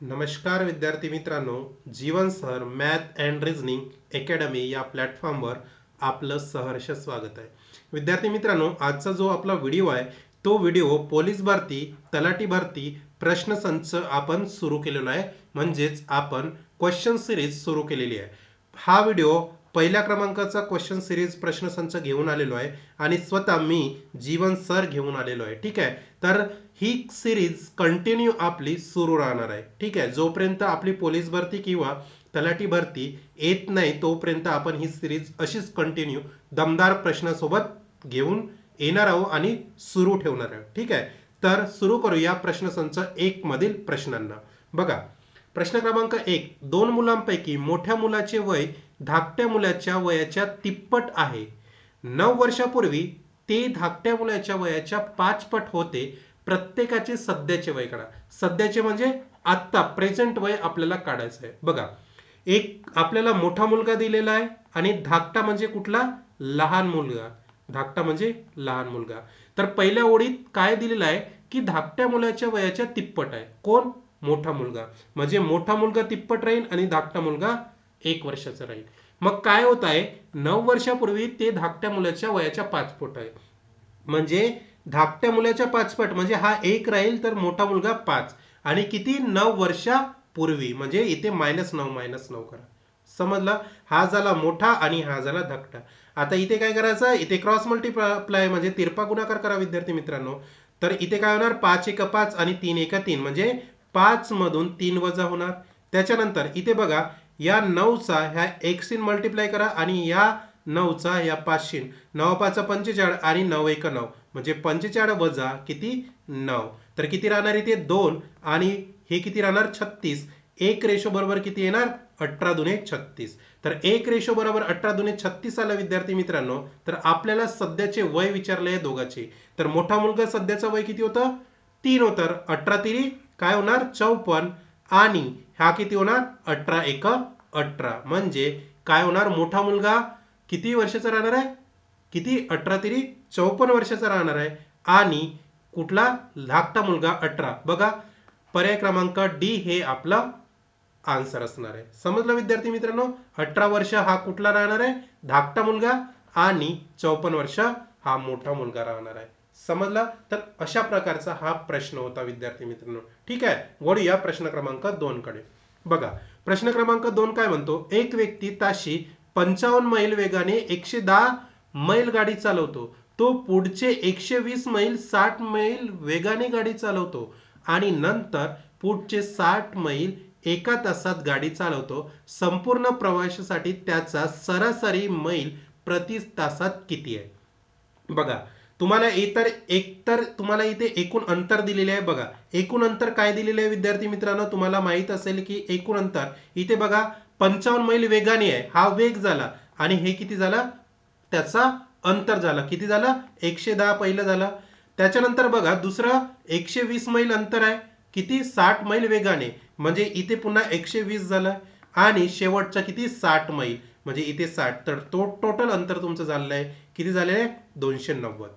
नमस्कार विद्यार्थी मित्रांनो, Jeevan sir math and reasoning academy या प्लॅटफॉर्मवर आपलं सहर्ष स्वागत आहे. विद्यार्थी मित्रांनो, आजचा जो आपला व्हिडिओ आहे तो व्हिडिओ पोलीस भरती, तलाठी भरती प्रश्नसंच आपण सुरू केलेला आहे. म्हणजेच आपण क्वेश्चन सिरीज सुरू केलेली आहे. हा व्हिडिओ पहिल्या क्रमांकाचा क्वेश्चन सिरीज प्रश्नसंच घेऊन आलेलो आहे आणि स्वतः मी जीवन सर घेऊन आलेलो आहे. ठीक आहे, तर ही सिरीज कंटिन्यू आपली सुरू राहणार आहे. ठीक आहे, जोपर्यंत आपली पोलीस भरती किंवा तलाठी भरती येत नाही तोपर्यंत आपण ही सिरीज अशीच कंटिन्यू दमदार प्रश्नासोबत घेऊन येणार आहोत आणि सुरू ठेवणार आहोत. ठीक आहे, तर सुरू करूया प्रश्नसंच 1 मधील प्रश्नांना. बघा, प्रश्न क्रमांक 1. दोन मुलांपैकी मोठ्या मुलाचे वय धाकट्या मुलाच्या वयाच्या तिप्पट आहे. 9 वर्षापूर्वी ते धाकट्या मुलाच्या वयाच्या 5 पट होते. प्रत्येकाचे सध्याचे वय काढा. सध्याचे म्हणजे आत्ता प्रेझेंट वय आपल्याला काढायचं आहे. बघा, एक आपल्याला मोठा मुलगा दिलेला आहे आणि धाकटा म्हणजे कुठला? लहान मुलगा. धाकटा म्हणजे लहान मुलगा. तर पहिल्या ओळीत काय दिलेलं आहे की धाकट्या मुलाच्या वयाच्या तिप्पट आहे. कोण? मोठा मुलगा. म्हणजे मोठा मुलगा तिप्पट राहील आणि धाकटा मुलगा 1 वर्षाचा राहील. मग काय होत आहे? 9 वर्षापूर्वी ते धाकट्या मुलाच्या वयाच्या 5 पट आहे. म्हणजे धाकट्या मुलाच्या 5 पट म्हणजे हा 1 राहील तर मोठा मुलगा 5 आणि किती? 9 वर्षापूर्वी. म्हणजे इथे -9 करा. समजलं? हा झाला मोठा आणि हा झाला धाकटा. आता इथे काय करायचं? इथे क्रॉस मल्टिप्लाय म्हणजे तिरपा गुणाकार करा विद्यार्थी मित्रांनो. तर इथे काय होणार? 5 1 5 आणि 3 1 3 म्हणजे 5 मधून 3 वजा होणार. त्याच्यानंतर इथे बघा, या 9चा ह्या 1 मल्टिप्लाय करा आणि या 9चा ह्या 5 9 5 45 आणि 9 1 9 म्हणजे 45 वजा किती? 9. तर किती राहणार इथे? 2 आणि हे किती राहणार? 36. 1 रेशो बरोबर किती येणार? 18 दुने 36. तर 1 रेशो बरोबर 18 दुने 36 आला विद्यार्थी मित्रांनो. तर आपल्याला सध्याचे वय विचारले आहे दोघांचे. तर मोठा मुलगा सध्याचं वय किती होतं? 3 होतं. 18 3 काय होणार? 54 आणि हा किती होणार? 18 1 18 म्हणजे काय होणार? मोठा मुलगा किती वर्षाचा राहणार आहे? किती? 18 3 54 वर्षाचा राहणार आहे आणि कुठला? धाकटा मुलगा 18. बघा, पर्याय क्रमांक डी हे आपलं आन्सर असणार आहे. समजलं विद्यार्थी मित्रांनो? 18 वर्ष हा कुठला राहणार आहे? धाकटा मुलगा आणि 54 वर्ष हा मोठा मुलगा राहणार आहे. समजला? तर अशा प्रकारचा हा प्रश्न होता विद्यार्थी मित्रांनो. ठीक आहे, वळूया प्रश्न क्रमांक 2 कडे. बघा, प्रश्न क्रमांक 2 काय म्हणतो? एक व्यक्ती ताशी 55 मैल वेगाने 110 मैल गाडी चालवतो. तो पुढचे 120 मैल 60 मैल वेगाने गाडी चालवतो आणि नंतर पुढचे 60 मैल 1 तासात गाडी चालवतो. संपूर्ण प्रवासासाठी त्याचा सरासरी मैल प्रति तासात किती आहे? बघा, तुम्हाला एकतर तुम्हाला इथे एकूण अंतर दिलेले आहे. बघा, एकूण अंतर काय दिलेले आहे विद्यार्थी मित्रांनो? तुम्हाला माहित असेल की एकूण अंतर इथे बघा 55 मैल वेगाने आहे, हा वेग झाला आणि हे किती झाला? त्याचा अंतर झाला. किती झाला? 110 पहिलं झालं. त्याच्यानंतर बघा, दुसरं 120 मैल अंतर आहे. किती? 60 मैल वेगाने म्हणजे इथे पुन्हा 120 झालं आणि शेवटचा किती? 60 मैल म्हणजे इथे 60. तर तो टोटल अंतर तुमचं झालेलं आहे. किती झालेलं आहे? 290.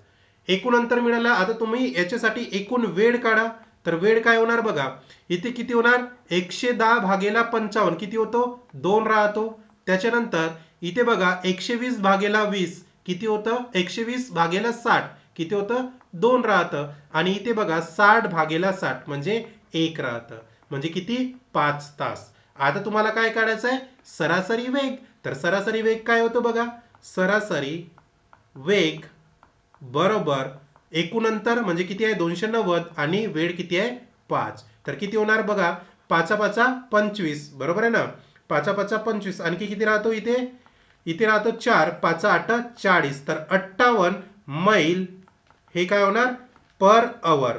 एकूण अंतर मिळालं. आता तुम्ही याच्यासाठी एकूण वेळ काढा. तर वेळ काय होणार? बघा, इथे किती होणार? 110 भागेला 55 किती होतो? 2 राहतो. त्याच्यानंतर इथे बघा 120 भागेला 20 किती होतं? 120 भागेला 60 किती होतं? 2 राहतं. आणि इथे बघा 60 भागेला 60 म्हणजे 1 राहतं. म्हणजे किती? 5 तास. आता तुम्हाला काय काढायचं आहे? सरासरी वेग. तर सरासरी वेग काय होतो? बघा, सरासरी वेग बरोबर एकूण अंतर म्हणजे किती आहे? 290 आणि वेळ किती आहे? 5. तर किती होणार? बघा, 5 5 25 बरोबर आहे ना? 5 5 25 आणखी किती राहतो इथे? इथे राहतो 4 5 8 40. तर 58 मैल हे काय होणार? पर अवर.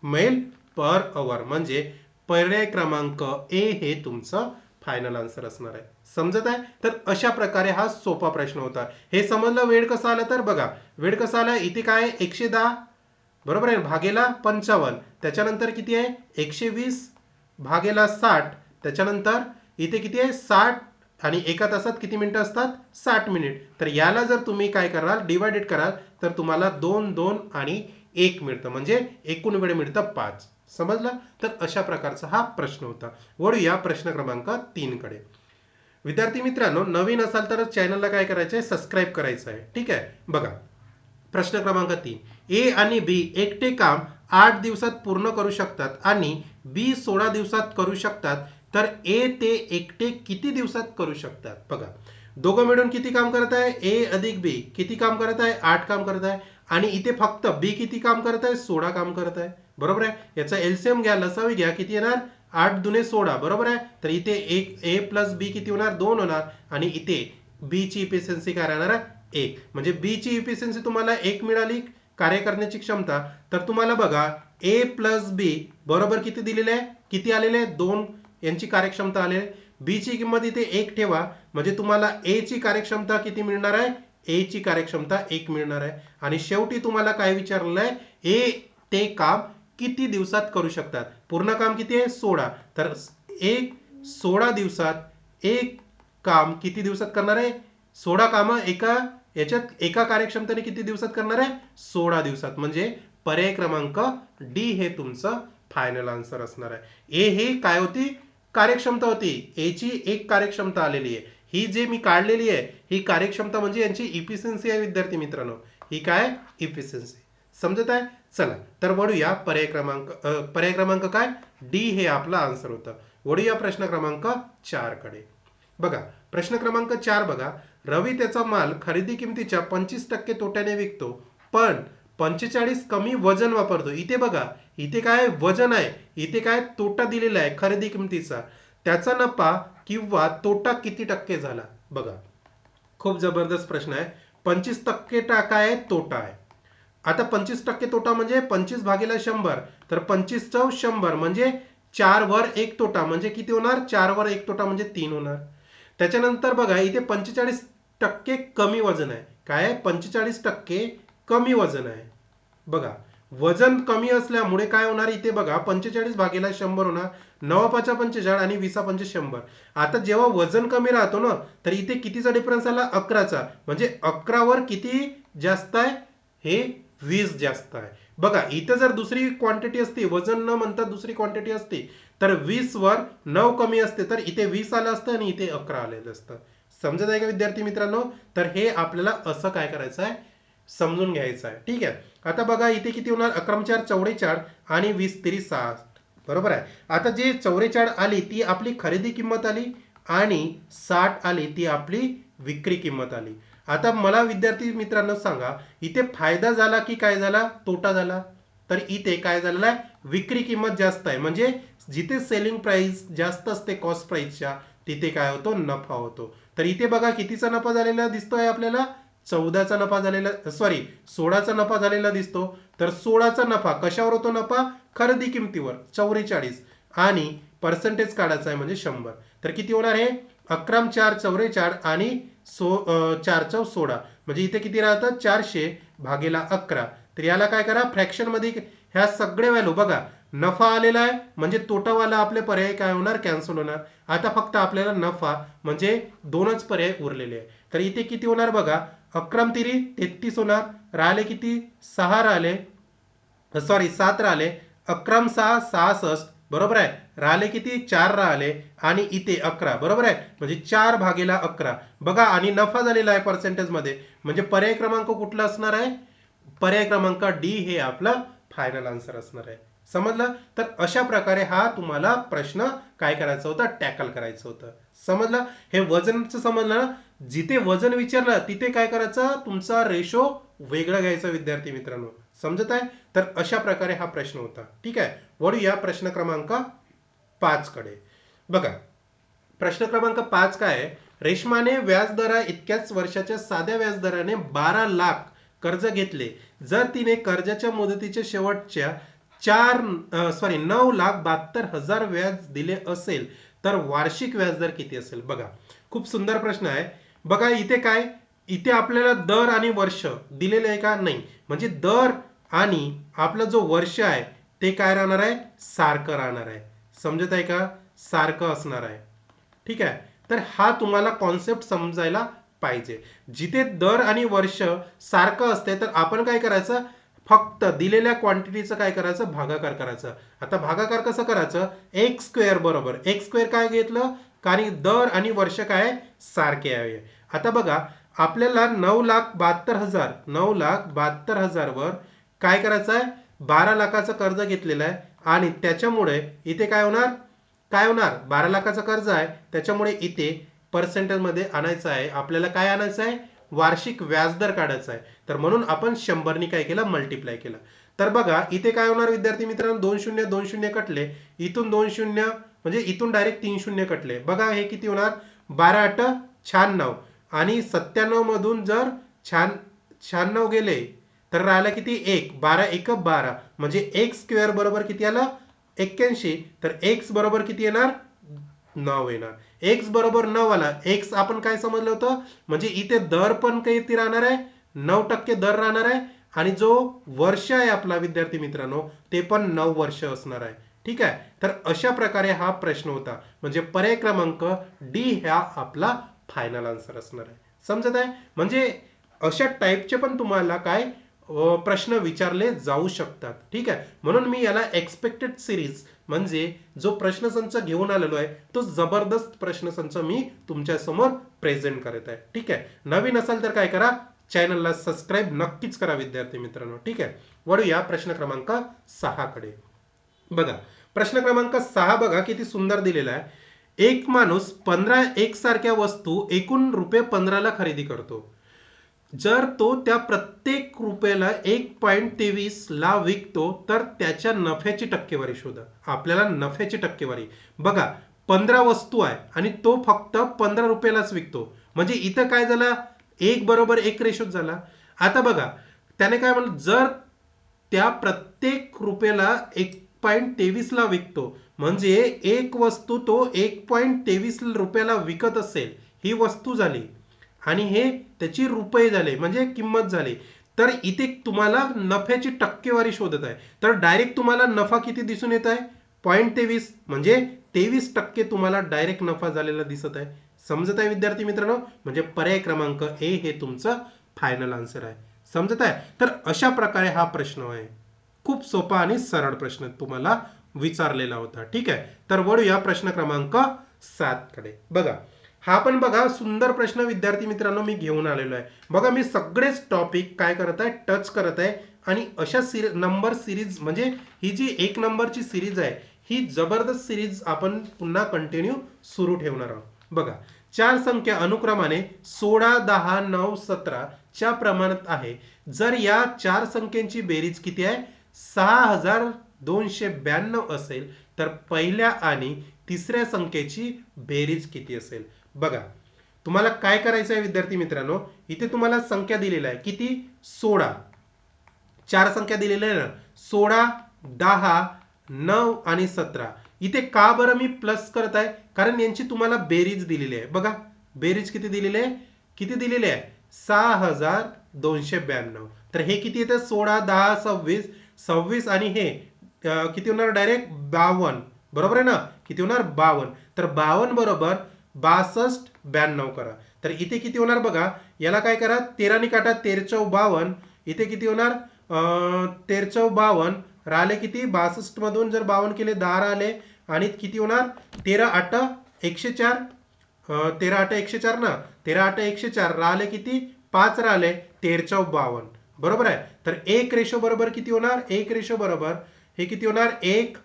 मैल पर अवर म्हणजे पर्याय क्रमांक ए हे तुमचं फायनल आन्सर असणार आहे. समजत आहे? तर अशा प्रकारे हा सोपा प्रश्न होता. हे समजलं वेळ कसा आला? तर बघा, वेळ कसा आला? इथे काय आहे? 110 बरोबर आहे भागेला 55. त्याच्यानंतर किती आहे? 120 भागेला 60. त्याच्यानंतर इथे किती आहे? 60 आणि 1 तासात किती मिनिटं असतात? 60 मिनिट. तर याला जर तुम्ही काय कराल? डिवायडेड कराल तर तुम्हाला 2 2 आणि 1 मिळतं म्हणजे एकूण वेळ मिळतं 5. समजलं? तर अशा प्रकारचा हा प्रश्न होता. वळूया प्रश्न क्रमांक 3 कडे. विद्यार्थी मित्रांनो, नवीन असाल तर चॅनलला काय करायचं आहे, सबस्क्राईब करायचं आहे. ठीक आहे, बघा प्रश्न क्रमांक 3. ए आणि बी एकटे काम 8 दिवसात पूर्ण करू शकतात आणि बी 16 दिवसात करू शकतात, तर ए ते एकटे किती दिवसात करू शकतात? बघा, दोघं मिळून किती काम करत आहे? ए अधिक बी किती काम करत आहे? 8 काम करत आहे. आणि इथे फक्त बी किती काम करत आहे? 16 काम करत आहे. बरोबर आहे. याचा एलसीएम घ्या, लसावी घ्या, किती येणार? 8 दुने 16. बरोबर आहे. तर इथे एक ए प्लस बी किती होणार? 2 होणार. आणि इथे बी ची इफिशियन्सी काय राहणार आहे? 1. म्हणजे बी ची इफिशियन्सी तुम्हाला 1 मिळाली, कार्य करण्याची क्षमता. तर तुम्हाला बघा, ए प्लस बी बरोबर किती दिलेले आहे? किती आलेले आहे? 2 यांची कार्यक्षमता आलेली आहे. बी ची किंमत इथे 1 ठेवा, म्हणजे तुम्हाला ए ची कार्यक्षमता किती मिळणार आहे? ए ची कार्यक्षमता 1 मिळणार आहे. आणि शेवटी तुम्हाला काय विचारलेलं आहे? ए ते काम किती दिवसात करू शकतात? पूर्ण काम किती आहे? 16. तर एक 16 दिवसात एक काम किती दिवसात करणार आहे? 16 कामं एका कार्यक्षमतेने किती दिवसात करणार आहे? 16 दिवसात. म्हणजे पर्याय क्रमांक डी हे तुमचं फायनल आन्सर असणार आहे. ए हे काय होती? कार्यक्षमता होती. ए ची 1 कार्यक्षमता आलेली आहे. ही जे मी काढलेली आहे ही कार्यक्षमता म्हणजे यांची इफिशियन्सी आहे विद्यार्थी मित्रांनो. ही काय? इफिशियन्सी. समजत आहे? चला तर वळूया पर्याय क्रमांक काय? डी हे आपला आन्सर होतं. वळूया प्रश्न क्रमांक 4 कडे. बघा प्रश्न क्रमांक 4 बघा. रवी त्याचा माल खरेदी किमतीच्या 25% तोट्याने विकतो, पण 45 कमी वजन वापरतो. इथे बघा, इथे काय वजन आहे, इथे काय तोटा दिलेला आहे खरेदी किमतीचा. त्याचा नफा किंवा तोटा किती टक्के झाला? बघा खूप जबरदस्त प्रश्न आहे. 25% काय आहे? तोटा आहे. आता 25% तोटा म्हणजे 25 भागीला 100. तर 25 चौ 100 म्हणजे 4 वर 1 तोटा म्हणजे किती होणार? 4 वर 1 तोटा म्हणजे 3 होणार. त्याच्यानंतर बघा इथे 45% कमी वजन आहे. काय आहे? 45% कमी वजन आहे. बघा वजन कमी असल्यामुळे काय होणार? इथे बघा 45 भागीला 100 होणार. 9 45 आणि 20 100. आता जेव्हा वजन कमी राहतो ना, तर इथे कितीचा डिफरन्स आला? 11चा. म्हणजे 11 वर किती जास्त आहे? हे 20 जास्त आहे. बघा इथं जर दुसरी क्वांटिटी असती, वजन न म्हणता दुसरी क्वांटिटी असती, तर 20 वर 9 कमी असते, तर इथे 20 आलं असतं आणि इथे 11 आलेलं असतं. समजत आहे का विद्यार्थी मित्रांनो? तर हे आपल्याला असं काय करायचं आहे? समजून घ्यायचं आहे. ठीक आहे. आता बघा इथे किती होणार? 11 4 44 आणि 20 3 60. बरोबर आहे. आता जे 44 आली ती आपली खरेदी किंमत आली आणि 60 आली ती आपली विक्री किंमत आली. आता मला विद्यार्थी मित्रांनो सांगा, इथे फायदा झाला की काय झाला? तोटा झाला. तर इथे काय झालेलं आहे? विक्री किंमत जास्त आहे. म्हणजे जिथे सेलिंग प्राइस जास्त असते कॉस्ट प्राइसच्या, तिथे काय होतो? नफा होतो. तर इथे बघा कितीचा नफा झालेला दिसतोय आपल्याला? 14चा नफा झालेला, सॉरी 16चा नफा झालेला दिसतो. तर 16चा नफा कशावर होतो? नफा खरेदी किमतीवर 44 आणि पर्सेंटेज काढायचा आहे म्हणजे 100. तर किती होणार आहे? 11 4 44 आणि 4 चौ 16. म्हणजे इथे किती राहतं? 400 भागीला 11. तर याला काय करा? फ्रॅक्शन मध्ये ह्या सगळे व्हॅल्यू बघा. नफा आलेला आहे म्हणजे तोटावाला आपले पर्याय काय होणार? कॅन्सल होणार. आता फक्त आपल्याला नफा म्हणजे 2च पर्याय उरलेले आहे. तर इथे किती होणार बघा? 11 3 33 होणार. राहिले किती? 6 राहिले, सॉरी 7 राहिले. 11 6 66. बरोबर आहे. राहिले किती? 4 राहिले आणि इथे 11. बरोबर आहे. म्हणजे 4 भागीला 11 बघा. आणि नफा झालेला आहे पर्सेंटेज मध्ये. म्हणजे पर्याय क्रमांक कुठला असणार आहे? पर्याय क्रमांक डी हे आपलं फायनल आन्सर असणार आहे. समजलं? तर अशा प्रकारे हा तुम्हाला प्रश्न काय करायचा होता? टॅकल करायचं होतं. समजलं? हे वजनचं समजलं ना? जिथे वजन विचारलं तिथे काय करायचं? तुमचा रेशो वेगळा घ्यायचा विद्यार्थी मित्रांनो. समजत आहे? तर अशा प्रकारे हा प्रश्न होता. ठीक आहे. वळूया प्रश्न क्रमांक 5 कडे. बघा प्रश्न क्रमांक 5 काय आहे? रेशमाने व्याजदरा इतक्याच वर्षाच्या साध्या व्याजदराने 12 लाख कर्ज घेतले. जर तिने कर्जाच्या मुदतीच्या शेवटच्या 9,72,000 व्याज दिले असेल तर वार्षिक व्याजदर किती असेल? बघा खूप सुंदर प्रश्न आहे. बघा इथे काय? इथे आपल्याला दर आणि वर्ष दिलेले आहे का? नाही. म्हणजे दर आणि आपला जो वर्ष आहे ते काय राहणार आहे? सारखं राहणार आहे. समजत आहे का? सारखं असणार आहे. ठीक आहे. तर हा तुम्हाला कॉन्सेप्ट समजायला पाहिजे. जिथे दर आणि वर्ष सारखं असते तर आपण काय करायचं? फक्त दिलेल्या क्वांटिटीचं काय करायचं, भागाकार करायचं. आता भागाकार कसं करायचं, एक्स स्क्वेअर बरोबर एक्स स्क्वेअर काय घेतलं, कारण दर आणि वर्ष काय सारखे आहे. आता बघा आपल्याला 9,72,000 वर काय करायचं आहे, 12 लाखाचं कर्ज घेतलेलं आहे आणि त्याच्यामुळे इथे काय होणार 12 लाखाचं कर्ज आहे, त्याच्यामुळे इथे पर्सेंटेज मध्ये आणायचं आहे आपल्याला, काय आणायचं आहे, वार्षिक व्याजदर काढायचा आहे. तर म्हणून आपण 100 काय केलं, मल्टिप्लाय केलं. तर बघा इथे काय होणार विद्यार्थी मित्रांनो, 2 शून्य कटले, इथून 2 शून्य म्हणजे इथून डायरेक्ट 3 शून्य कटले. बघा हे किती होणार, 12 8 96 आणि 97 मधून जर 96 गेले तर राहिला किती, 1, 12 1 12, म्हणजे एक्स स्क्वेअर बरोबर किती आलं, 81. तर एक्स बरोबर किती येणार, 9 येणार. एक्स बरोबर 9 आला. एक्स आपण काय समजलं होतं, म्हणजे इथे दर पण किती राहणार आहे, 9% दर राहणार आहे आणि जो वर्ष आहे आपला विद्यार्थी मित्रांनो ते पण 9 वर्ष असणार आहे. ठीक आहे. तर अशा प्रकारे हा प्रश्न होता, म्हणजे पर्याय क्रमांक डी हा आपला फायनल आन्सर असणार आहे. समजत आहे, म्हणजे अशा टाईपचे पण तुम्हाला काय प्रश्न विचारले जाऊ शकतात. ठीक आहे. म्हणून मी याला एक्सपेक्टेड सिरीज म्हणजे जो प्रश्नसंच घेऊन आलेलो आहे तो जबरदस्त प्रश्नसंच मी तुमच्या समोर प्रेझेंट करत आहे. ठीक आहे. नवीन असाल तर काय करा, चॅनलला सबस्क्राईब नक्कीच करा विद्यार्थी मित्रांनो. ठीक आहे. वळूया प्रश्न क्रमांक 6 कडे. बघा प्रश्न क्रमांक 6 बघा किती सुंदर दिलेला आहे. एक माणूस 15 एकसारख्या वस्तू एकूण ₹15 ला खरेदी करतो. जर तो त्या प्रत्येक रुपयाला 1.23 ला विकतो तर त्याच्या नफ्याची टक्केवारी शोधा. आपल्याला नफ्याची टक्केवारी बघा, 15 वस्तू आहे आणि तो फक्त 15 रुपयालाच विकतो, म्हणजे इथं काय झाला, 1:1 रेशो झाला. आता बघा त्याने काय म्हणलं, जर त्या प्रत्येक रुपयाला 1.23 ला विकतो, म्हणजे एक वस्तू तो 1.23 रुपयाला विकत असेल, ही वस्तू झाली आणि हे त्याची रुपये झाले म्हणजे किंमत झाली. तर इथे तुम्हाला नफ्याची टक्केवारी शोधत आहे, तर डायरेक्ट तुम्हाला नफा किती दिसून येत आहे, 0.23, म्हणजे 23% तुम्हाला डायरेक्ट नफा झालेला दिसत आहे. समजत आहे विद्यार्थी मित्रांनो, म्हणजे पर्याय क्रमांक ए हे तुमचं फायनल आन्सर आहे. समजत आहे. तर अशा प्रकारे हा प्रश्न आहे, खूप सोपा आणि सरळ प्रश्न तुम्हाला विचारलेला होता. ठीक आहे. तर वळूया प्रश्न क्रमांक 7 कडे. बघा हा पण बघा सुंदर प्रश्न विद्यार्थी मित्रांनो मी घेऊन आलेलो आहे. बघा मी सगळेच टॉपिक काय करत आहे, टच करत आहे आणि अशा नंबर सिरीज, म्हणजे ही जी 1 नंबरची सिरीज आहे ही जबरदस्त सिरीज आपण पुन्हा कंटिन्यू सुरू ठेवणार आहोत. बघा 4 संख्या अनुक्रमाने 16 10 9 17 च्या प्रमाणात आहे. जर या 4 संख्यांची बेरीज किती आहे, 6292 असेल तर पहिल्या आणि तिसऱ्या संख्येची बेरीज किती असेल. बघा तुम्हाला काय करायचं आहे विद्यार्थी मित्रांनो, इथे तुम्हाला संख्या दिलेल्या आहे किती, 16, 4 संख्या दिलेल्या आहे ना, 16 10 9 आणि 17. इथे का बरं मी प्लस करत आहे, कारण यांची तुम्हाला बेरीज दिलेली आहे. बघा बेरीज किती दिलेली आहे, किती दिलेली आहे, 6292. तर हे किती येतं, 16 10 26 26 आणि हे किती होणार, डायरेक्ट 52. बरोबर आहे ना, किती होणार 52. तर 52 बरोबर 62 92 करा. तर इथे किती होणार बघा, याला काय करा, 13 काटा, 13 52. इथे किती होणार, 13 52 राहिले किती, 62 मधून जर 52 केले 10 राहिले आणि किती होणार, 13 8 104. 13 8 104 ना, 13 8 104 राहिले किती, 5 राहिले, 13 52. बरोबर आहे. तर 1 रेशो बरोबर किती होणार, 1 रेशो बरोबर हे किती होणार, 1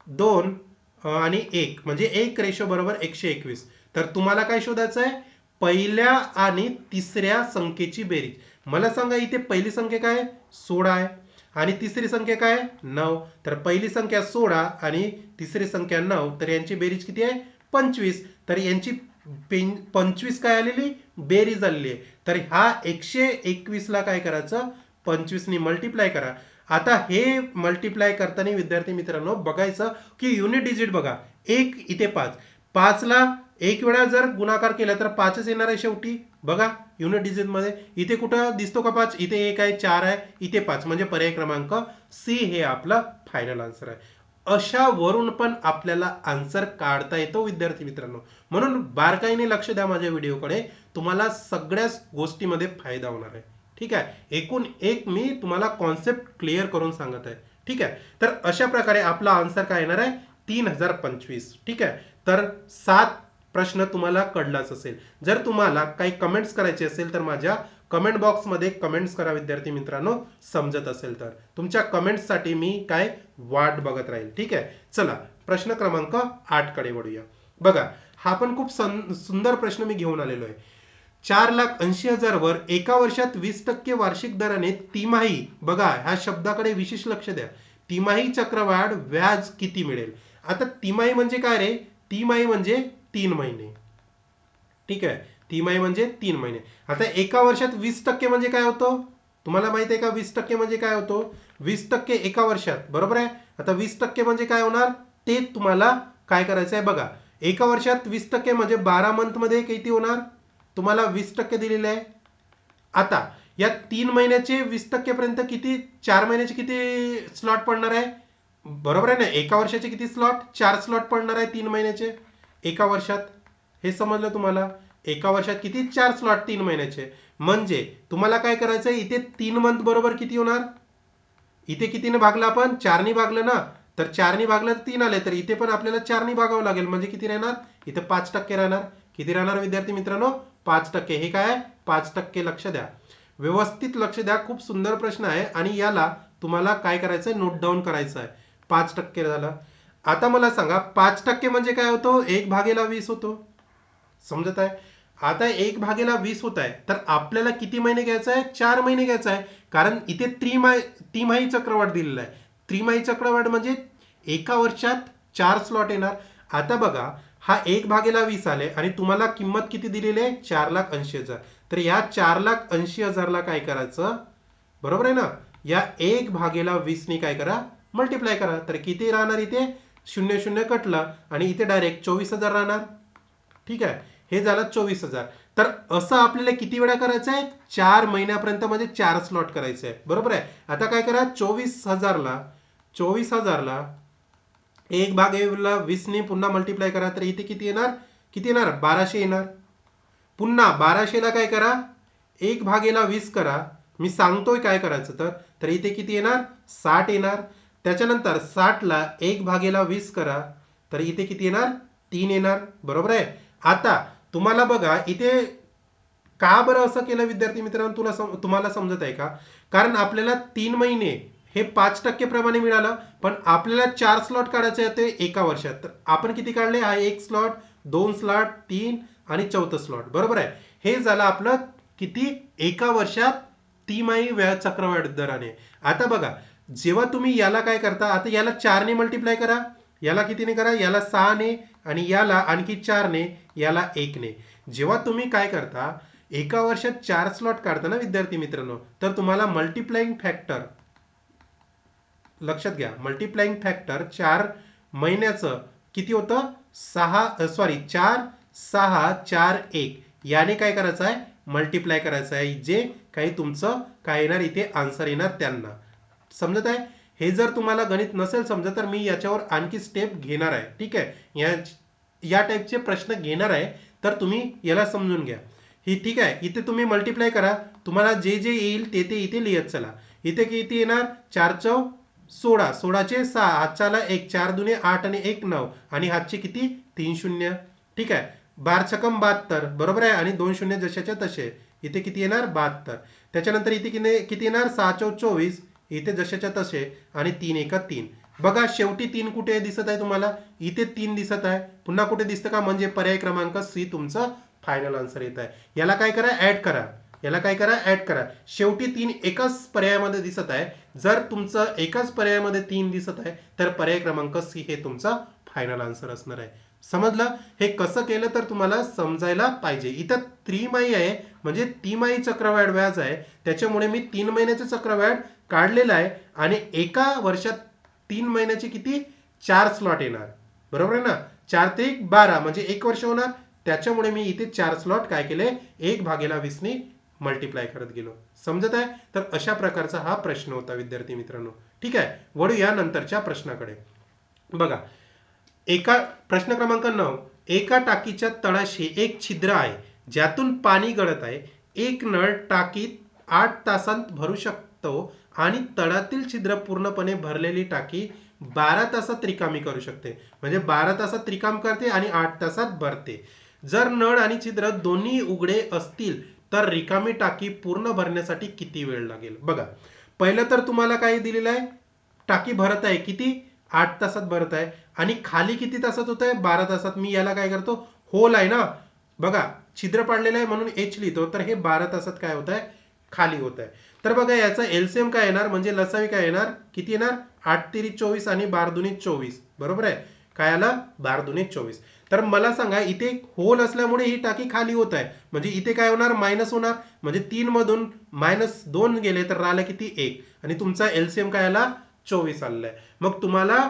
2 आणि 1, म्हणजे 1 रेशो बरोबर 121. तर तुम्हाला काय शोधायचं आहे, पहिल्या आणि तिसऱ्या संख्येची बेरीज. मला सांगा इथे पहिली संख्या काय, 16 आहे आणि तिसरी संख्या काय, 9. तर पहिली संख्या 16 आणि तिसरी संख्या 9, तर यांची बेरीज किती आहे, 25. तर यांची 25 काय आलेली, बेरीज आलेली आहे. तर हा 121 ला काय करायचं, 25 ने मल्टिप्लाय करा. आता हे मल्टिप्लाय करताना विद्यार्थी मित्रांनो बघायचं की युनिट डिजिट बघा, 1 इथे 5, 5 ला एक वेळा जर गुणाकार केला तर 5च येणार आहे शेवटी. बघा युनिट डिजिट मध्ये इथे कुठं दिसतो का 5, इथे 1 आहे, 4 आहे, इथे 5, म्हणजे पर्याय क्रमांक सी हे आपला फायनल आन्सर आहे. अशा वरून पण आपल्याला आन्सर काढता येतो विद्यार्थी मित्रांनो. म्हणून बारकाईने लक्ष द्या माझ्या व्हिडिओकडे, तुम्हाला सगळ्याच गोष्टीमध्ये फायदा होणार आहे. ठीक आहे, एकूण एक मी तुम्हाला कॉन्सेप्ट क्लिअर करून सांगत आहे. ठीक आहे, तर अशा प्रकारे आपला आन्सर काय येणार आहे 3025. ठीक आहे, तर 7 प्रश्न तुम्हाला कळलाच असेल. जर तुम्हाला काही कमेंट्स करायचे असेल तर माझ्या कमेंट बॉक्समध्ये कमेंट्स करा विद्यार्थी मित्रांनो, समजत असेल तर. तुमच्या कमेंट्ससाठी मी काय वाट बघत राहील. ठीक आहे, चला प्रश्न क्रमांक 8 कडे वळूया. बघा, हा पण खूप सुंदर प्रश्न मी घेऊन आलेलो आहे. 4,80,000 वर एका वर्षात 20% वार्षिक दराने तिमाही, बघा ह्या शब्दाकडे विशेष लक्ष द्या, तिमाही चक्रवाढ व्याज किती मिळेल. आता तिमाही म्हणजे काय रे, तिमाही म्हणजे 3 महिने. ठीक आहे, तिमाही म्हणजे 3 महिने. आता एका वर्षात 20% म्हणजे काय होतं, तुम्हाला माहित आहे का 20% म्हणजे काय होतं. 20% एका वर्षात, बरोबर आहे. आता 20% म्हणजे काय होणार ते तुम्हाला काय करायचं आहे बघा. एका वर्षात 20% म्हणजे 12 मंथ मध्ये किती होणार, तुम्हाला 20% दिलेले आहे. आता या 3 महिन्याचे 20% पर्यंत किती, 4 महिन्याचे किती स्लॉट पडणार आहे, बरोबर आहे ना. एका वर्षाचे किती स्लॉट, 4 स्लॉट पडणार आहे 3 महिन्याचे एका वर्षात. हे समजलं तुम्हाला. एका वर्षात किती, 4 स्लॉट 3 महिन्याचे. म्हणजे तुम्हाला काय करायचं आहे, इथे 3 मंथ बरोबर किती होणार, इथे कितीने भागलं आपण, 4ने भागलं ना, तर 4ने भागलं तर 3 आले, तर इथे पण आपल्याला 4ने भागावं लागेल. म्हणजे किती राहणार, इथे 5% राहणार. किती राहणार विद्यार्थी मित्रांनो, 5%. हे काय आहे, 5%. लक्ष द्या, व्यवस्थित लक्ष द्या. खूप सुंदर प्रश्न आहे आणि याला तुम्हाला काय करायचं आहे, नोट डाऊन करायचं आहे. 5% झालं. आता मला सांगा 5% म्हणजे काय होतो, 1/20 होतो. समजत आहे. आता 1/20 होत आहे, तर आपल्याला किती महिने घ्यायचं आहे, 4 महिने घ्यायचं आहे. कारण इथे तिमाही चक्रवाढ दिलेला आहे. त्रिमाही चक्रवाढ म्हणजे एका वर्षात 4 स्लॉट येणार. आता बघा, हा 1/20 आले आणि तुम्हाला किंमत किती दिलेली आहे, 4,80,000. तर या 4,80,000 ला काय करायचं, बरोबर आहे ना, या 1/20 ने काय करा, मल्टिप्लाय करा. तर किती राहणार, इथे 0 0 कटलं आणि इथे डायरेक्ट 24,000 राहणार. ठीक आहे, हे झालं 24,000. तर असं आपल्याला किती वेळा करायचं आहे, 4 महिन्यापर्यंत, म्हणजे 4 स्लॉट करायचे आहे, बरोबर आहे. आता काय करा, 24,000ला 1/20 ने पुन्हा मल्टिप्लाय करा. तर इथे किती येणार, किती येणार, 1200 येणार. पुन्हा 1200ला काय करा, 1/20 करा. मी सांगतोय काय करायचं तर इथे किती येणार, 60 येणार. त्याच्यानंतर 60ला 1/20 करा, तर इथे किती येणार, 3 येणार, बरोबर आहे. आता तुम्हाला बघा इथे का बरं असं केलं विद्यार्थी मित्रांनो, तुम्हाला समजत आहे का. कारण आपल्याला 3 महिने हे 5% प्रमाणे मिळालं, पण आपल्याला 4 स्लॉट काढायचे होते एका वर्षात. तर आपण किती काढले, हा 1 स्लॉट, 2 स्लॉट, 3 आणि 4थं स्लॉट, बरोबर आहे. हे झालं आपलं किती, एका वर्षात तिमाही व्याज चक्रवाढ दराने. आता बघा, जेव्हा तुम्ही याला काय करता, आता याला 4 ने मल्टिप्लाय करा, याला कितीने करा, याला 6 ने, आणि याला आणखी 4 ने, याला 1 ने. जेव्हा तुम्ही काय करता, एका वर्षात 4 स्लॉट काढता ना विद्यार्थी मित्रांनो, तर तुम्हाला मल्टिप्लाइंग फॅक्टर लक्षात घ्या. मल्टिप्लाइंग फॅक्टर 4 महिन्याचं किती होतं, 4 6 4 1, याने काय करायचं आहे, मल्टिप्लाय करायचं आहे. जे काही तुमचं काय येणार, इथे आन्सर येणार त्यांना. समजत आहे. हे जर तुम्हाला गणित नसेल समजत, तर मी याच्यावर आणखी स्टेप घेणार आहे. ठीक आहे, या टाईपचे प्रश्न घेणार आहे, तर तुम्ही याला समजून घ्या. ही ठीक आहे. इथे तुम्ही मल्टिप्लाय करा, तुम्हाला जे जे येईल ते ते इथे लिहत चला. इथे किती येणार, 4 चौ 16, 16चे 6, हातच्याला 1, 4 दुने 8 आणि 1 9, आणि हातचे किती 3 शून्य. ठीक आहे, 12 छकम 72, बरोबर आहे. आणि 2 शून्य जशाच्या तसे, इथे किती येणार 72. त्याच्यानंतर इथे किती येणार, 6 चौ 24, इथे जशाच्या तसे, आणि 3 1 3. बघा शेवटी 3 कुठे दिसत आहे तुम्हाला, इथे 3 दिसत आहे. पुन्हा कुठे दिसतं का, म्हणजे पर्याय क्रमांक सी तुमचं फायनल आन्सर येत आहे. याला काय करा, ऍड करा. याला काय करा, ऍड करा. शेवटी 3 एकाच पर्यायामध्ये दिसत आहे. जर तुमचं एकाच पर्यायामध्ये 3 दिसत आहे, तर पर्याय क्रमांक सी हे तुमचा फायनल आन्सर असणार आहे. समजलं. हे कसं केलं तर तुम्हाला समजायला पाहिजे. इथं त्रिमाही आहे, म्हणजे तिमाही चक्रवाढ व्याज आहे, त्याच्यामुळे मी 3 महिन्याचं चक्रवाढ काढलेलं आहे. आणि एका वर्षात 3 महिन्याचे किती, 4 स्लॉट येणार, बरोबर आहे ना. 4 ते 12 म्हणजे 1 वर्ष होणार. त्याच्यामुळे मी इथे 4 स्लॉट काय केले, 1/20 ने मल्टिप्लाय करत गेलो. समजत आहे. तर अशा प्रकारचा हा प्रश्न होता विद्यार्थी मित्रांनो. ठीक आहे, वळूया नंतरच्या प्रश्नाकडे. बघा, प्रश्न क्रमांक 9, एका टाकीच्या तळाशी एक छिद्र आहे ज्यातून पाणी गळत आहे. एक नळ टाकीत 8 तासांत भरू शकतो आणि तळातील छिद्र पूर्णपणे भरलेली टाकी 12 तासात रिकामी करू शकते. म्हणजे 12 तासात रिकाम करते आणि 8 तासात भरते. जर नळ आणि छिद्र दोन्ही उघडे असतील तर रिकामी टाकी पूर्ण भरण्यासाठी किती वेळ लागेल? बघा, पहिलं तर तुम्हाला काय दिलेलं आहे, टाकी भरत आहे किती, 8 तासात भरत आहे आणि खाली किती तासात होत आहे, 12 तासात. मी याला काय करतो, होल आहे ना, बघा छिद्र पाडलेलं आहे म्हणून एच लिहितो, तर हे 12 तासात काय होत आहे, खाली होत आहे. तर बघा याचा एलसीएम काय येणार, म्हणजे लसावी काय येणार, किती येणार, 8 तिरी 24 आणि 12 दुनी 24, बरोबर आहे. काय आलं, 12 दुनी 24. तर मला सांगा, इथे होल असल्यामुळे ही टाकी खाली होत आहे, म्हणजे इथे काय होणार, मायनस होणार, म्हणजे 3 मधून -2 गेले तर राहिलं किती, 1, आणि तुमचा एलसीएम काय आला, 24 आलेला आहे. मग तुम्हाला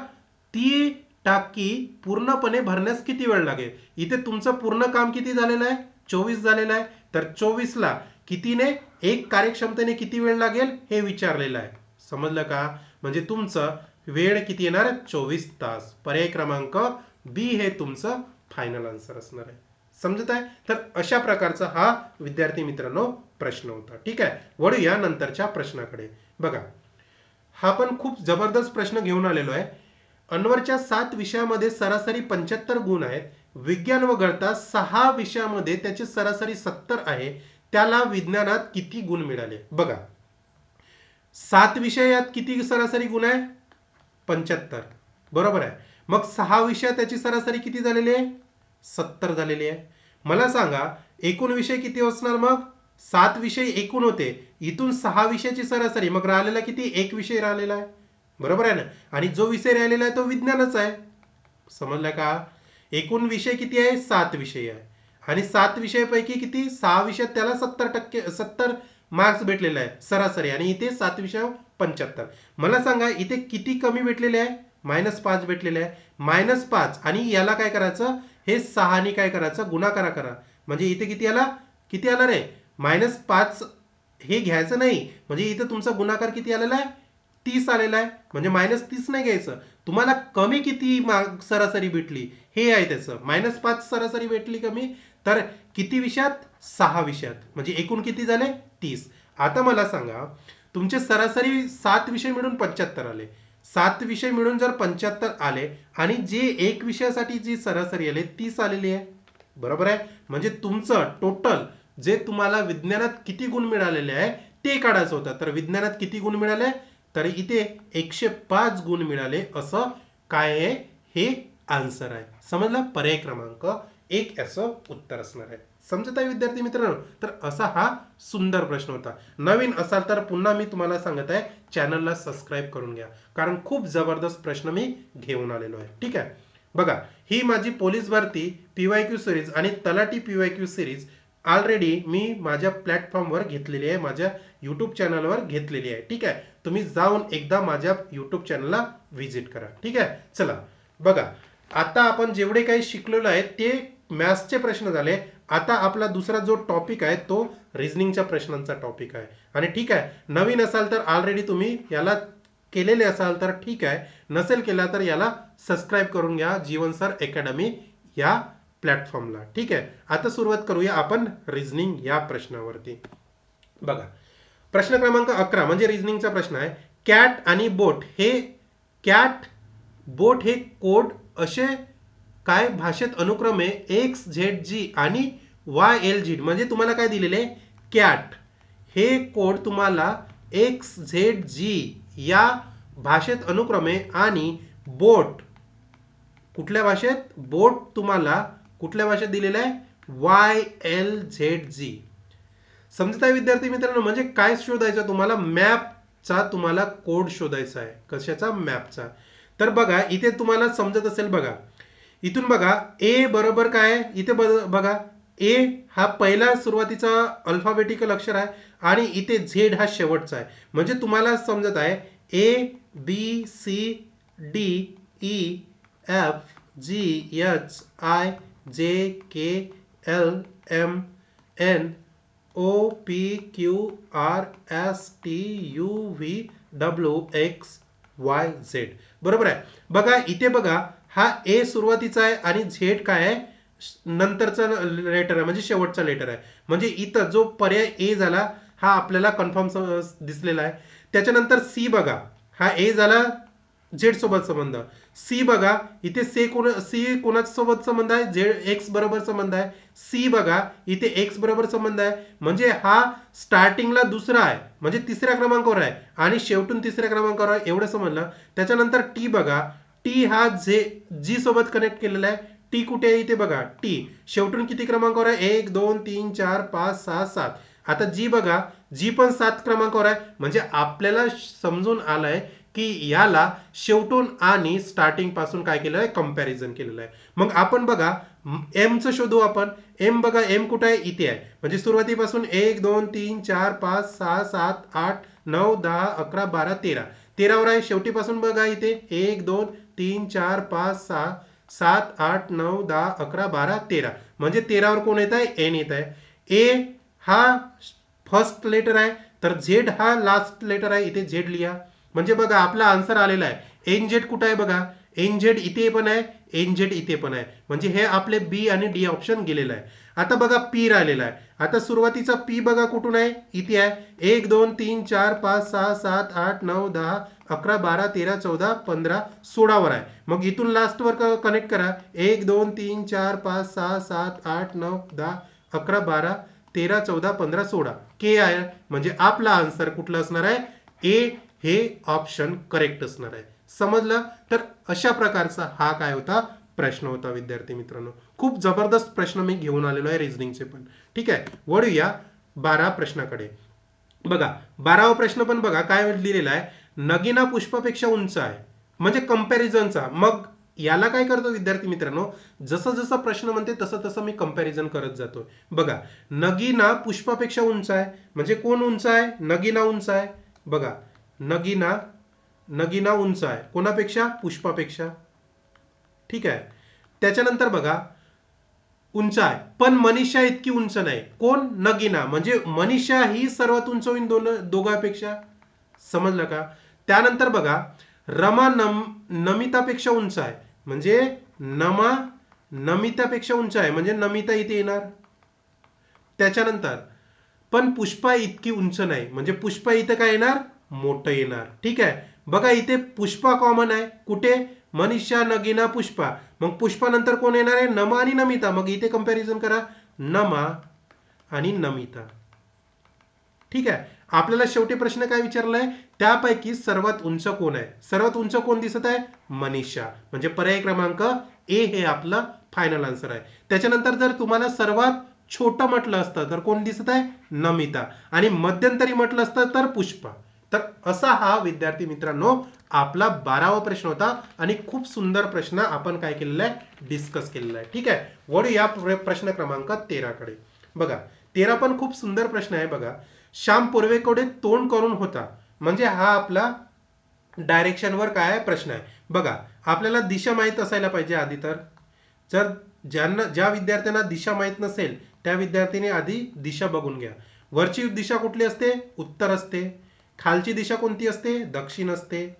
ती टाकी पूर्णपणे भरण्यास किती वेळ लागेल? इथे तुमचं पूर्ण काम किती झालेलं आहे, 24 झालेलं आहे. तर 24 ला कितीने, 1 कार्यक्षमतेने किती वेळ लागेल हे विचारलेलं आहे. समजलं का? म्हणजे तुमचं वेळ किती येणार, 24 तास. पर्याय क्रमांक बी हे तुमचं फायनल आन्सर असणार आहे. समजत आहे? तर अशा प्रकारचा हा विद्यार्थी मित्रांनो प्रश्न होता. ठीक आहे, वळूया नंतरच्या प्रश्नाकडे. बघा, हा पण खूप जबरदस्त प्रश्न घेऊन आलेलो आहे. अनवरच्या 7 विषयामध्ये सरासरी 75 गुण आहेत. विज्ञान वगळता 6 विषयामध्ये त्याची सरासरी 70 आहे. त्याला विज्ञानात किती गुण मिळाले? बघा, 7 विषयात किती सरासरी गुण आहे, 75, बरोबर आहे. मग 6 विषयात त्याची सरासरी किती झालेली आहे, 70 झालेली आहे. मला सांगा, एकूण विषय किती असणार मग, 7 विषय एकूण होते, इथून 6 विषयाची सरासरी, मग राहिलेला किती, 1 विषय राहिलेला आहे, बरोबर आहे ना. आणि जो विषय राहिलेला आहे तो विज्ञानच आहे. समजलं का? एकूण विषय किती आहे, 7 विषय आहे, आणि 7 विषयापैकी किती, 6 विषयात त्याला 70 मार्क्स भेटलेले आहे सरासरी, आणि इथे 7 विषय 75. मला सांगा, इथे किती कमी भेटलेले आहे, -5 भेटलेले आहे. -5 आणि याला काय करायचं, हे 6 ने काय करायचं, गुणाकार करा. म्हणजे इथे किती आला, किती आला रे, -5 हे घ्यायचं नाही, म्हणजे इथे तुमचा गुणाकार किती आलेला आहे, 30 आलेला आहे. म्हणजे -30 नाही घ्यायचं, तुम्हाला कमी किती मार्क सरासरी भेटली हे आहे त्याचं. -5 सरासरी भेटली कमी, तर किती विषयात, 6 विषयात, म्हणजे एकूण किती झाले, 30. आता मला सांगा, तुमचे सरासरी 7 विषय मिळून 75 आले, 7 विषय मिळून जर 75 आले आणि जे एक विषयासाठी जी सरासरी आले 30 आलेली आहे, बरोबर आहे. म्हणजे तुमचं टोटल जे तुम्हाला विज्ञानात किती गुण मिळालेले आहे ते काढायचं होतं. तर विज्ञानात किती गुण मिळाले, तर इथे 105 गुण मिळाले, असं काय आहे, हे आन्सर आहे. समजलं? पर्याय क्रमांक 1 असं उत्तर असणार आहे. समजत आहे विद्यार्थी मित्रांनो? तर असा हा सुंदर प्रश्न होता. नवीन असाल तर पुन्हा मी तुम्हाला सांगत आहे, चॅनलला सबस्क्राईब करून घ्या, कारण खूप जबरदस्त प्रश्न मी घेऊन आलेलो आहे. ठीक आहे, बघा, ही माझी पोलीस भरती PYQ सिरीज आणि तलाठी PYQ सिरीज ऑलरेडी मी माझ्या प्लॅटफॉर्मवर घेतलेली आहे, माझ्या यूट्यूब चॅनलवर घेतलेली आहे. ठीक आहे, तुम्ही जाऊन एकदा माझ्या यूट्यूब चॅनलला व्हिजिट करा. ठीक आहे, चला बघा, आता आपण जेवढे काही शिकलेलो आहे ते मॅथ्सचे प्रश्न झाले. आता आपला दुसरा जो टॉपिक आहे तो रिझनिंगच्या प्रश्नांचा टॉपिक आहे. आणि ठीक आहे, नवीन असाल तर ऑलरेडी तुम्ही याला केलेले असाल तर ठीक आहे, नसेल केला तर याला सबस्क्राईब करून घ्या, जीवन सर अकॅडमी या प्लॅटफॉर्मला. ठीक आहे, आता सुरुवात करूया आपण रिझनिंग या प्रश्नावरती. बघा, प्रश्न क्रमांक 11 म्हणजे रिझनिंगचा प्रश्न आहे. कॅट आणि बोट हे कोड असे काय भाषेत अनुक्रमे XZG आणि YLG, म्हणजे तुम्हाला काय दिलेले, कॅट हे कोड तुम्हाला XZG या भाषेत अनुक्रमे, आणि बोट कुठल्या भाषेत, बोट तुम्हाला कुठल्या भाषेत दिलेलं आहे, YLZG. समजत आहे विद्यार्थी मित्रांनो? म्हणजे काय शोधायचं तुम्हाला, मॅपचा तुम्हाला कोड शोधायचा आहे. कशाचा, मॅपचा. तर बघा, इथे तुम्हाला समजत असेल, बघा इथून बघा, ए बरोबर काय आहे, इथे बघा, ए हा पहिला सुरुवातीचा अल्फाबेटिकल अक्षर आहे आणि इथे झेड हा शेवटचा आहे. म्हणजे तुम्हाला समजत आहे ABCDEFGHIJKLMNOPQRSTUVWXYZ, बरोबर आहे. बघा इथे बघा, हा ए सुरुवातीचा आहे आणि झेड काय आहे, नंतरचा लेटर आहे, म्हणजे शेवटचा लेटर आहे. म्हणजे इथं जो पर्याय ए झाला हा आपल्याला कन्फर्म दिसलेला आहे. त्याच्यानंतर सी बघा, हा ए झाला झेड सोबत संबंध. सी बघा इथे सी कोणाच्या सोबत संबंध आहे, झेड एक्स बरोबर संबंध आहे. सी बघा इथे एक्स बरोबर संबंध आहे, म्हणजे हा स्टार्टिंगला दुसरा आहे म्हणजे तिसऱ्या क्रमांकावर आहे आणि शेवटून तिसऱ्या क्रमांकावर आहे, एवढं समजलं. त्याच्यानंतर टी बघा, टी हा जी सोबत कनेक्ट केलेला आहे. टी कुठे आहे इथे बघा, टी शेवटून किती क्रमांकावर आहे, 1 2 3 4 5 6 7. आता जी बघा, जी पण 7 क्रमांकावर आहे, म्हणजे आपल्याला समजून आलंय की याला शेवटून आणि स्टार्टिंग पासून काय केलं आहे, कंपॅरिझन केलेलं आहे. मग आपण बघा एमचं शोधू आपण. एम बघा, एम कुठे आहे इथे आहे, म्हणजे सुरुवातीपासून 1 2 3 4 5 6 7 8 9 10 11 12 13. 13वर आहे. शेवटीपासून बघा इथे 1 2 3 4 5 6 7 8 9 10 11 12 13, म्हणजे 13वर कोण येत आहे, एन येत आहे. ए हा फर्स्ट लेटर आहे, तर झेड हा लास्ट लेटर आहे, इथे झेड लिहा. म्हणजे बघा आपला आन्सर आलेला आहे. एन झेड कुठं आहे बघा, एन झेड इथे पण आहे, एन झेड इथे पण आहे, म्हणजे हे आपले बी आणि डी ऑप्शन गेलेलं आहे. आता बघा पी राहिलेला आहे. आता सुरुवातीचा पी बघा कुठून आहे, इथे आहे. 1 2 3 4 5 6 7 8 9 10 11 12 13 14 15 16वर आहे. मग इथून लास्टवर कनेक्ट करा. 1 2 3 4 5 6 7 8 9 10 11 12 13 14 15 16 के आहे, म्हणजे आपला आन्सर कुठला असणार आहे, ए हे ऑप्शन करेक्ट असणार आहे. समजलं. तर अशा प्रकारचा हा काय होता, प्रश्न होता विद्यार्थी मित्रांनो. खूप जबरदस्त प्रश्न मी घेऊन आलेलो आहे रिझनिंगचे पण. ठीक आहे, वळूया 12 प्रश्नाकडे. बघा 12वा प्रश्न पण बघा काय लिहिलेला आहे, नगीना पुष्पापेक्षा उंच आहे, म्हणजे कंपॅरिझनचा. मग याला काय करतो विद्यार्थी मित्रांनो, जसं जसं प्रश्न म्हणते तसं तसं मी कंपॅरिझन करत जातो. बघा नगीना पुष्पापेक्षा उंच आहे, म्हणजे कोण उंच आहे, नगीना उंच आहे. बघा नगीना उंच आहे कोणापेक्षा, पुष्पापेक्षा. ठीक आहे. त्याच्यानंतर बघा उंच आहे, पण मनीषा इतकी उंच नाही. कोण, नगीना, म्हणजे मनीषा ही सर्वात उंच होईल दोघांपेक्षा. समजलं का. त्यानंतर बघा रमा नमितापेक्षा उंच आहे, म्हणजे नमा नमितापेक्षा उंच आहे, म्हणजे नमिता इथे येणार. त्याच्यानंतर पण पुष्पा इतकी उंच नाही, म्हणजे पुष्पा इथे काय येणार, मोठं येणार. ठीक आहे. बघा इथे पुष्पा कॉमन आहे, कुठे, मनीषा नगीना पुष्पा. मग पुष्पा नंतर कोण येणार आहे, नमा आणि नमिता. मग इथे कंपॅरिझन करा, नमा आणि नमिता. ठीक आहे. आपल्याला शेवटी प्रश्न काय विचारलाय, त्यापैकी सर्वात उंच कोण आहे. सर्वात उंच कोण दिसत आहे, मनीषा, म्हणजे पर्याय क्रमांक ए हे आपलं फायनल आन्सर आहे. त्याच्यानंतर जर तुम्हाला सर्वात छोटं म्हटलं असतं तर कोण दिसत आहे, नमिता, आणि मध्यंतरी म्हटलं असतं तर पुष्पा. तर असा हा विद्यार्थी मित्रांनो आपला 12वा प्रश्न होता, आणि खूप सुंदर प्रश्न आपण काय केलेला आहे, डिस्कस केलेला आहे. ठीक आहे. वळूया प्रश्न क्रमांक 13 कडे. बघा 13 पण खूप सुंदर प्रश्न आहे. बघा श्याम पूर्वेकडे तोंड करून होता, म्हणजे हा आपला डायरेक्शनवर काय आहे प्रश्न आहे. बघा आपल्याला दिशा माहीत असायला पाहिजे आधी. तर जर ज्या विद्यार्थ्यांना दिशा माहीत नसेल त्या विद्यार्थ्यांनी आधी दिशा बघून घ्या. वरची दिशा कुठली असते, उत्तर असते. खालची दिशा कोणती असते, दक्षिण असते.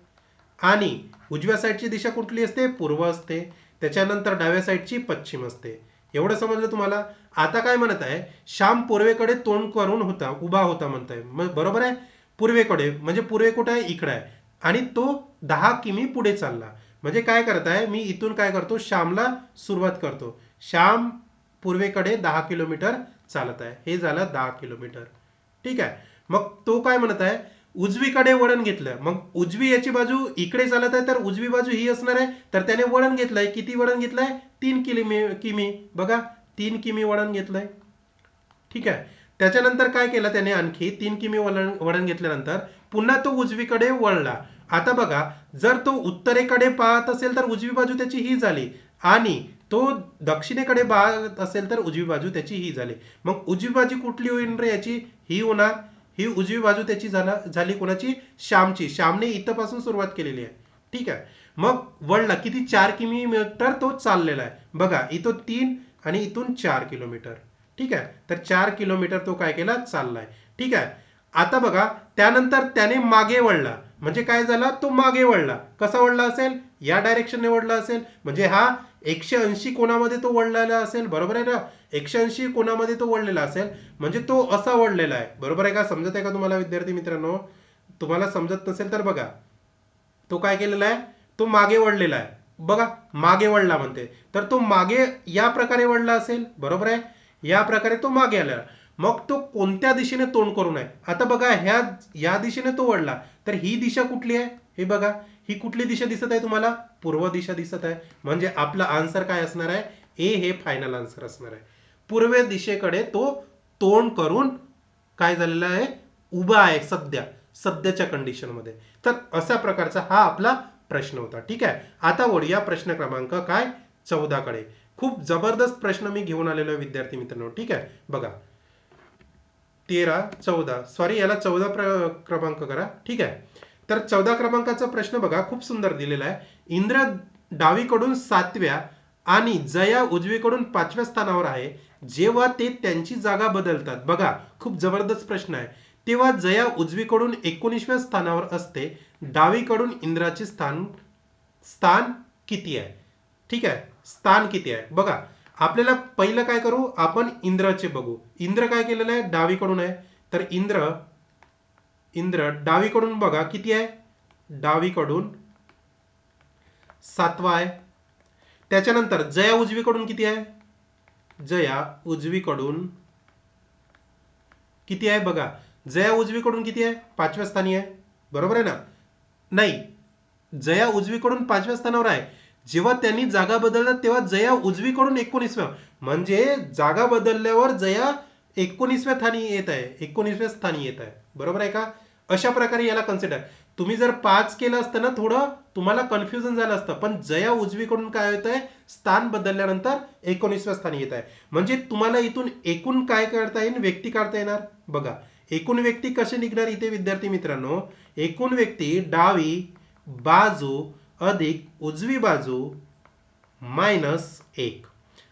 आणि उजव्या साईडची दिशा कुठली असते, पूर्व असते. त्याच्यानंतर डाव्या साईडची पश्चिम असते. एवढं समजलं तुम्हाला. आता काय म्हणत आहे, श्याम पूर्वेकडे तोंड करून होता, उभा होता म्हणताय. मग बरोबर आहे, पूर्वेकडे म्हणजे पूर्वे कुठे आहे, इकडे आहे, आणि तो 10 किमी पुढे चालला. म्हणजे काय करत आहे, मी इथून काय करतो, श्यामला सुरुवात करतो. श्याम पूर्वेकडे 10 किलोमीटर चालत आहे, हे झालं 10 किलोमीटर. ठीक आहे. मग तो काय म्हणत आहे, उजवीकडे वळण घेतलं. मग उजवी याची बाजू इकडे चालत आहे, तर उजवी बाजू ही असणार आहे. तर त्याने वळण घेतलंय, किती वळण घेतलंय, 3 किमी. बघा 3 किमी वळण घेतलंय. ठीक आहे. त्याच्यानंतर काय केलं त्याने, आणखी 3 किमी वळण घेतल्यानंतर पुन्हा तो उजवीकडे वळला. आता बघा जर तो उत्तरेकडे पाहत असेल तर उजवी बाजू त्याची ही झाली, आणि तो दक्षिणेकडे पाहत असेल तर उजवी बाजू त्याची ही झाली. मग उजवी बाजू कुठली होईल रे याची, ही होणार. ही उजवी बाजू त्याची झाली कोणाची, श्यामची. श्यामने इथपासून सुरुवात केलेली आहे. ठीक आहे. मग वळला किती, 4 किलोमीटर तो चाललेला आहे. बघा इथून 3 आणि इथून 4 किलोमीटर. ठीक आहे. तर 4 किलोमीटर तो काय केला, चाललाय. ठीक आहे. आता बघा त्यानंतर त्याने मागे वळला. म्हणजे काय झाला, तो मागे वळला. कसा वळला असेल, या डायरेक्शनने वळला असेल, म्हणजे हा 180 कोणामध्ये तो वळलेला असेल, बरोबर आहे ना. 180 कोणामध्ये तो वळलेला असेल म्हणजे तो असा वळलेला आहे, बरोबर आहे का. समजत आहे का तुम्हाला विद्यार्थी मित्रांनो. तुम्हाला समजत नसेल तर बघा, तो काय केलेला आहे, तो मागे वळलेला आहे. बघा मागे वळला म्हणते, तर तो मागे या प्रकारे वळला असेल, बरोबर आहे. या प्रकारे तो मागे आला. मग तो कोणत्या दिशेने तोंड करून आहे. आता बघा या दिशेने तो वळला, तर ही दिशा कुठली आहे, हे बघा. ही कुठली दिशा दिसत आहे तुम्हाला, पूर्व दिशा दिसत आहे. म्हणजे आपला आन्सर काय असणार आहे, ए हे फायनल आन्सर असणार आहे. पूर्व दिशेकडे तो तोंड करून काय झालेला आहे, उभा आहे सध्याच्या कंडिशनमध्ये. तर अशा प्रकारचा हा आपला प्रश्न होता. ठीक आहे. आता वळूया प्रश्न क्रमांक काय 14 कडे. खूप जबरदस्त प्रश्न मी घेऊन आलेलो आहे विद्यार्थी मित्रांनो. ठीक आहे, बघा 13 14 सॉरी, याला 14 क्रमांक करा. ठीक आहे. तर 14 क्रमांकाचा प्रश्न बघा, खूप सुंदर दिलेला आहे. इंद्र डावीकडून 7व्या आणि जया उजवीकडून 5व्या स्थानावर आहे. जेव्हा ते त्यांची जागा बदलतात, बघा खूप जबरदस्त प्रश्न आहे. तेव्हा जया उजवीकडून 19व्या स्थानावर असते. डावीकडून इंद्राचे स्थान किती आहे. ठीक आहे, स्थान किती आहे बघा. आपल्याला पहिलं काय करू, आपण इंद्राचे बघू. इंद्र काय केलेलं आहे, डावीकडून आहे. तर इंद्र डावीकडून बघा किती आहे, डावीकडून 7वा आहे. त्याच्यानंतर जया उजवीकडून किती आहे, जया उजवीकडून किती आहे बघा. जया उजवीकडून किती आहे, 5व्या स्थानी आहे, बरोबर आहे ना. नाही, जया उजवीकडून 5व्या स्थानावर आहे. जेव्हा त्यांनी जागा बदलतात तेव्हा जया उजवीकडून 19व्या, म्हणजे जागा बदलल्यावर जया 19व्या स्थानी येत आहे, 19व्या स्थानी येत आहे, बरोबर आहे का. अशा प्रकारे याला कन्सिडर. तुम्ही जर 5 केलं असतं ना, थोडं तुम्हाला कन्फ्युजन झालं असतं. पण जया उजवीकडून काय होत आहे, स्थान बदलल्यानंतर 19व्या स्थानी येत आहे. म्हणजे तुम्हाला इथून एकूण काय करता येईल, व्यक्ती काढता येणार. बघा एकूण व्यक्ती कसे निघणार इथे विद्यार्थी मित्रांनो. एकूण व्यक्ती डावी बाजू अधिक उजवी बाजू -1.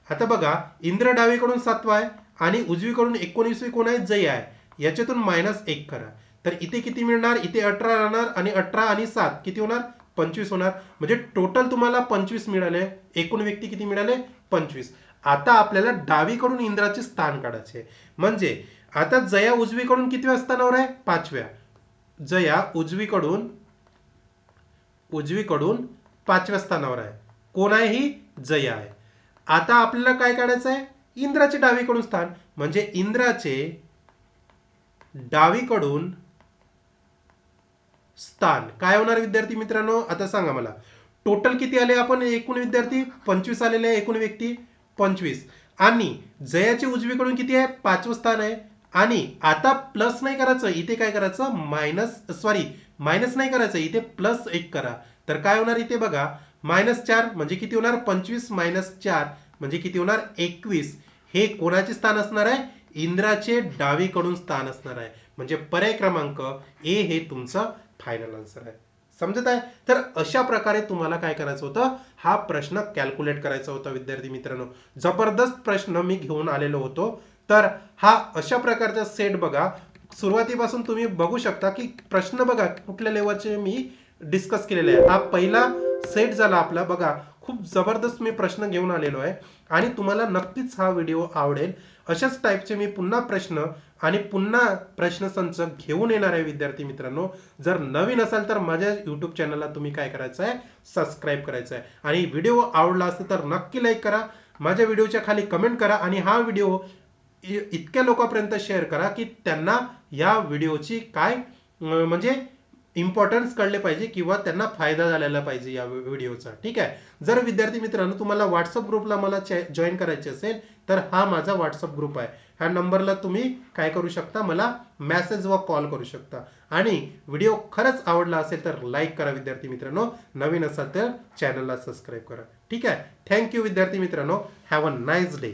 आता बघा इंद्र डावीकडून 7वा आहे आणि उजवीकडून 19वी कोण आहे, जय आहे. याच्यातून -1 करा. तर इथे किती मिळणार, इथे 18 राहणार आणि 18 आणि 7 किती होणार, 25 होणार. म्हणजे टोटल तुम्हाला 25 मिळाले. एकूण व्यक्ती किती मिळाले, 25. आता आपल्याला डावीकडून इंद्राचे स्थान काढायचे. म्हणजे आता जया उजवीकडून कितव्या स्थानावर आहे, 5व्या. जया उजवीकडून 5व्या स्थानावर आहे. कोण आहे, ही जया आहे. आता आपल्याला काय काढायचं आहे, इंद्राचे डावीकडून स्थान. म्हणजे इंद्राचे डावीकडून स्थान काय होणार विद्यार्थी मित्रांनो, आता सांगा मला. टोटल किती आले, आपण एकूण विद्यार्थी 25 आलेले आहे, एकूण व्यक्ती 25. आणि जयाचे उजवीकडून किती आहे, 5वं स्थान आहे. आणि आता प्लस नाही करायचं, इथे काय करायचं, मायनस नाही करायचं, इथे +1 करा. तर काय होणार इथे बघा, -4 म्हणजे किती होणार, 25 - 4 म्हणजे किती होणार, 21. हे कोणाचे स्थान असणार आहे, इंद्राचे डावीकडून स्थान असणार आहे. म्हणजे पर्याय क्रमांक ए हे तुमचं फायनल आन्सर आहे. समजत आहे. तर अशा प्रकारे तुम्हाला काय करायचं होतं, हा प्रश्न कॅल्क्युलेट करायचा होता विद्यार्थी मित्रांनो. जबरदस्त प्रश्न मी घेऊन आलेलो होतो. तर हा अशा प्रकारचा सेट बघा, सुरुवातीपासून तुम्ही बघू शकता की प्रश्न बघा कुठल्या लेवलचे मी डिस्कस केलेले आहे. हा पहिला सेट झाला आपला. बघा खूप जबरदस्त मी प्रश्न घेऊन आलेलो आहे आणि तुम्हाला नक्कीच हा व्हिडिओ आवडेल. अशाच टाईपचे मी पुन्हा प्रश्न आणि पुन्हा प्रश्नसंच घेऊन येणार आहे विद्यार्थी मित्रांनो. जर नवीन असाल तर माझ्या यूट्यूब चॅनलला तुम्ही काय करायचं आहे, सबस्क्राईब करायचं आहे. आणि व्हिडिओ आवडला असेल तर नक्की लाईक करा, माझ्या व्हिडिओच्या खाली कमेंट करा आणि हा व्हिडिओ इतक्या लोकांपर्यंत शेअर करा की त्यांना या व्हिडिओची काय म्हणजे इम्पॉर्टन्स कळले पाहिजे किंवा त्यांना फायदा झालेला पाहिजे या व्हिडिओचा. ठीक आहे. जर विद्यार्थी मित्रांनो तुम्हाला व्हॉट्सअप ग्रुपला मला जॉईन करायचे असेल तर हा माझा व्हॉट्सअप ग्रुप आहे. ह्या नंबरला तुम्ही काय करू शकता, मला मेसेज व कॉल करू शकता. आणि व्हिडिओ खरंच आवडला असेल तर लाईक करा विद्यार्थी मित्रांनो, नवीन असाल तर चॅनलला सबस्क्राईब करा. ठीक आहे. थँक्यू विद्यार्थी मित्रांनो. Have a nice day.